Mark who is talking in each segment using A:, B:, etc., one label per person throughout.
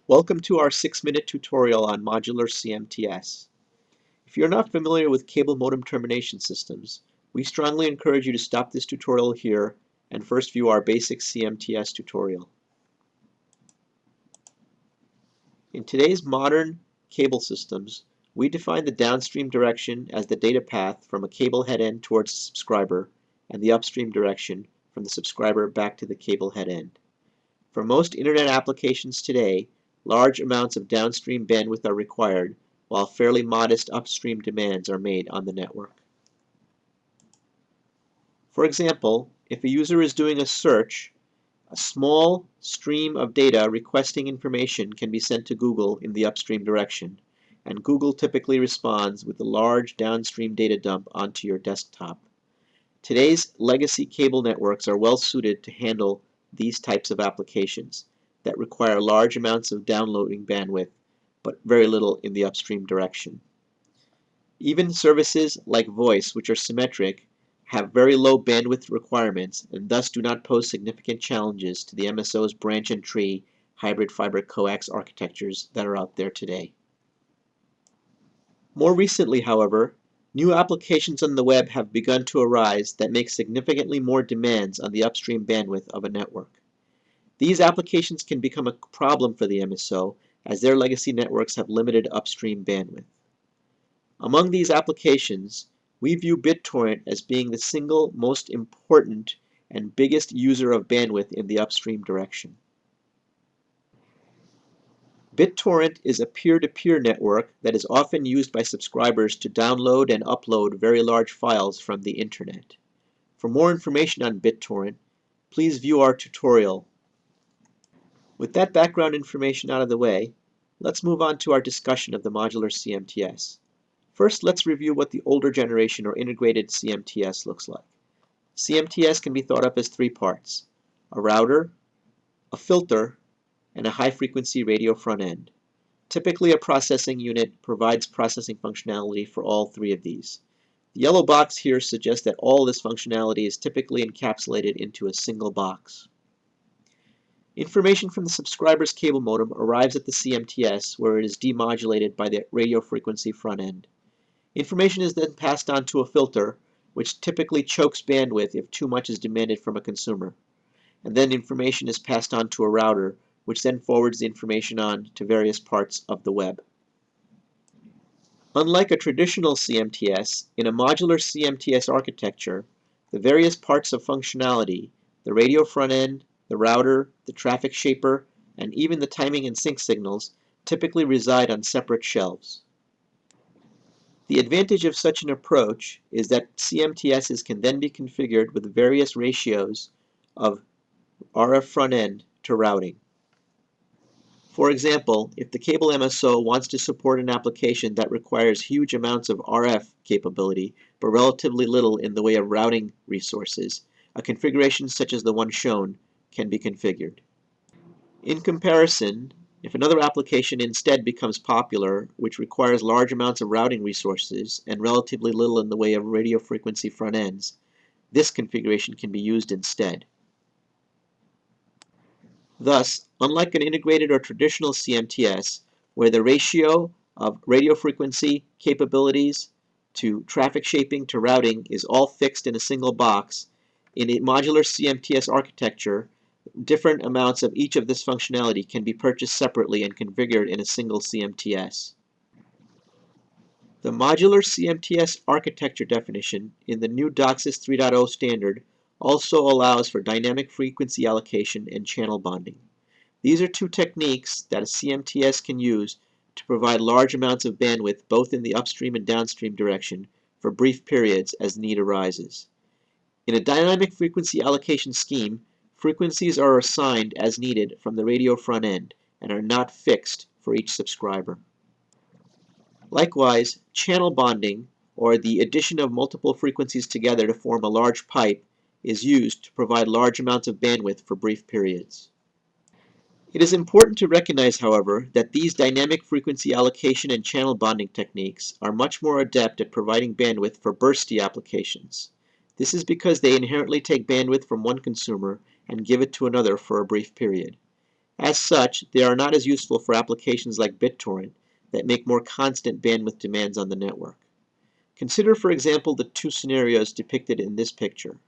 A: Welcome to our 6-minute tutorial on modular CMTS. If you're not familiar with cable modem termination systems, we strongly encourage you to stop this tutorial here and first view our basic CMTS tutorial. In today's modern cable systems, we define the downstream direction as the data path from a cable head end towards the subscriber and the upstream direction from the subscriber back to the cable head end. For most Internet applications today, large amounts of downstream bandwidth are required, while fairly modest upstream demands are made on the network. For example, if a user is doing a search, a small stream of data requesting information can be sent to Google in the upstream direction, and Google typically responds with a large downstream data dump onto your desktop. Today's legacy cable networks are well suited to handle these types of applications that require large amounts of downloading bandwidth, but very little in the upstream direction. Even services like voice, which are symmetric, have very low bandwidth requirements and thus do not pose significant challenges to the MSO's branch and tree hybrid fiber coax architectures that are out there today. More recently, however, new applications on the web have begun to arise that make significantly more demands on the upstream bandwidth of a network. These applications can become a problem for the MSO as their legacy networks have limited upstream bandwidth. Among these applications, we view BitTorrent as being the single most important and biggest user of bandwidth in the upstream direction. BitTorrent is a peer-to-peer network that is often used by subscribers to download and upload very large files from the Internet. For more information on BitTorrent, please view our tutorial. With that background information out of the way, let's move on to our discussion of the modular CMTS. First, let's review what the older generation or integrated CMTS looks like. CMTS can be thought of as three parts: a router, a filter, and a high-frequency radio front end. Typically, a processing unit provides processing functionality for all three of these. The yellow box here suggests that all this functionality is typically encapsulated into a single box. Information from the subscriber's cable modem arrives at the CMTS, where it is demodulated by the radio frequency front end. Information is then passed on to a filter, which typically chokes bandwidth if too much is demanded from a consumer. And then information is passed on to a router, which then forwards the information on to various parts of the web. Unlike a traditional CMTS, in a modular CMTS architecture, the various parts of functionality, the radio front end, the router, the traffic shaper, and even the timing and sync signals typically reside on separate shelves. The advantage of such an approach is that CMTSs can then be configured with various ratios of RF front end to routing. For example, if the cable MSO wants to support an application that requires huge amounts of RF capability but relatively little in the way of routing resources, a configuration such as the one shown can be configured. In comparison, if another application instead becomes popular, which requires large amounts of routing resources and relatively little in the way of radio frequency front ends, this configuration can be used instead. Thus, unlike an integrated or traditional CMTS, where the ratio of radio frequency capabilities to traffic shaping to routing is all fixed in a single box, in a modular CMTS architecture, different amounts of each of this functionality can be purchased separately and configured in a single CMTS. The modular CMTS architecture definition in the new DOCSIS 3.0 standard also allows for dynamic frequency allocation and channel bonding. These are two techniques that a CMTS can use to provide large amounts of bandwidth both in the upstream and downstream direction for brief periods as need arises. In a dynamic frequency allocation scheme, frequencies are assigned as needed from the radio front end and are not fixed for each subscriber. Likewise, channel bonding, or the addition of multiple frequencies together to form a large pipe, is used to provide large amounts of bandwidth for brief periods. It is important to recognize, however, that these dynamic frequency allocation and channel bonding techniques are much more adept at providing bandwidth for bursty applications. This is because they inherently take bandwidth from one consumer and give it to another for a brief period. As such, they are not as useful for applications like BitTorrent that make more constant bandwidth demands on the network. Consider, for example, the two scenarios depicted in this picture.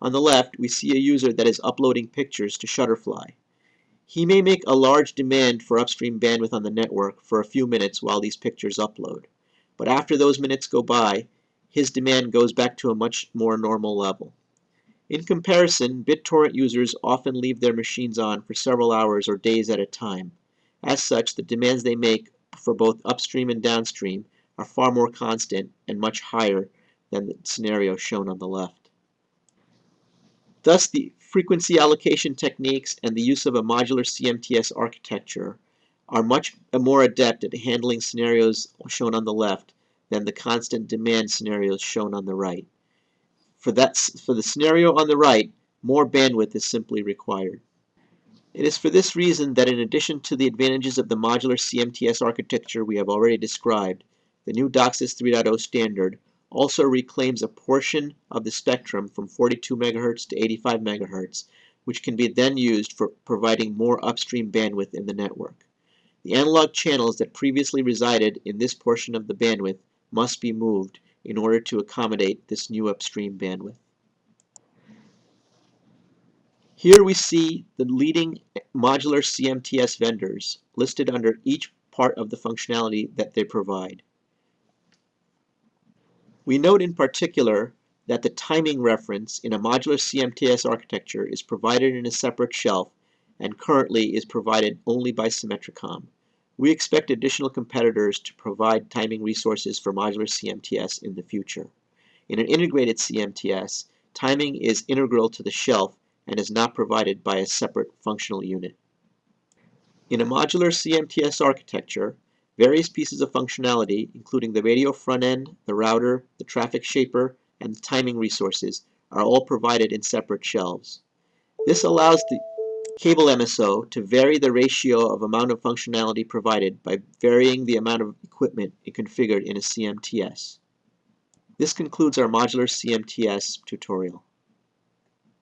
A: On the left, we see a user that is uploading pictures to Shutterfly. He may make a large demand for upstream bandwidth on the network for a few minutes while these pictures upload. But after those minutes go by, his demand goes back to a much more normal level. In comparison, BitTorrent users often leave their machines on for several hours or days at a time. As such, the demands they make for both upstream and downstream are far more constant and much higher than the scenario shown on the left. Thus, the frequency allocation techniques and the use of a modular CMTS architecture are much more adept at handling scenarios shown on the left than the constant demand scenarios shown on the right. For the scenario on the right, more bandwidth is simply required. It is for this reason that in addition to the advantages of the modular CMTS architecture we have already described, the new DOCSIS 3.0 standard also reclaims a portion of the spectrum from 42 MHz to 85 MHz, which can be then used for providing more upstream bandwidth in the network. The analog channels that previously resided in this portion of the bandwidth must be moved in order to accommodate this new upstream bandwidth. Here we see the leading modular CMTS vendors listed under each part of the functionality that they provide. We note in particular that the timing reference in a modular CMTS architecture is provided in a separate shelf and currently is provided only by Symmetricom. We expect additional competitors to provide timing resources for modular CMTS in the future. In an integrated CMTS, timing is integral to the shelf and is not provided by a separate functional unit. In a modular CMTS architecture, various pieces of functionality, including the radio front end, the router, the traffic shaper, and the timing resources, are all provided in separate shelves. This allows the cable MSO to vary the ratio of amount of functionality provided by varying the amount of equipment it configured in a CMTS. This concludes our modular CMTS tutorial.